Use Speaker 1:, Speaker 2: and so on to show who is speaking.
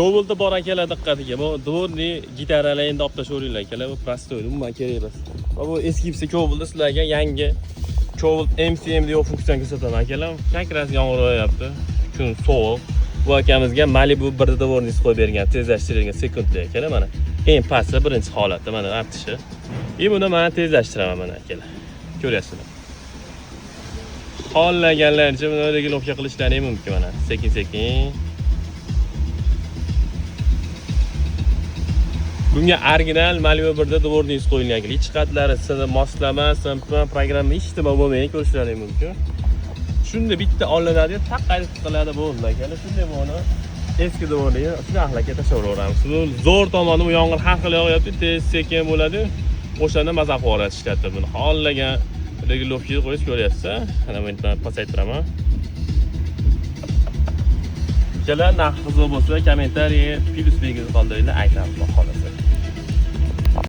Speaker 1: Ko'bilda bor akalar diqqatiga. Bu dvorni gitaralar endi olib tashlaveringlar akalar. Bu prostoy, umuman kerak emas. Bu eski gipsi Ko'bilda sizlarga yangi Kobil MCM degan funksiyon ko'rsataman akalar. Как раз yomg'ir yog'yapti. Kun sovuq. Bu akamizga Malibu 1 dvorni qo'yib bergan, tezlashtirilgan sekundda akalar mana. Eng pasti birinchi holatda mana artishi. Buni mana tezlashtiraman mana akalar. Ko'ryapsizlar. Xohlaganlarcha buni regulovka qilishlari mumkin mana. Sekin-sekin. Bunga original Malibu 1 dvorningiz qo'yilgan. Hech qatlari sizga moslama, simpon programma hech nima bo'lmaydi, ko'rishlaringiz mumkin. Shunda bitta olinadi, taqayib qiladi bo'ldi akalar. Shunday buni eski dvorni shunday axlatga tashlaveramiz. Bu zo'r tomoni bu yomg'ir har xil yog'yapti, tez sekin bo'ladi. O'shanda maza qilib ishlatib buni. Xohlagan regulovka qo'yish ko'ryapsiz. Mana men pasaytiraman. Kelar narxi bo'lsa kommentariy plyus belgisi qoldiringlar, aytamiz xohlasa.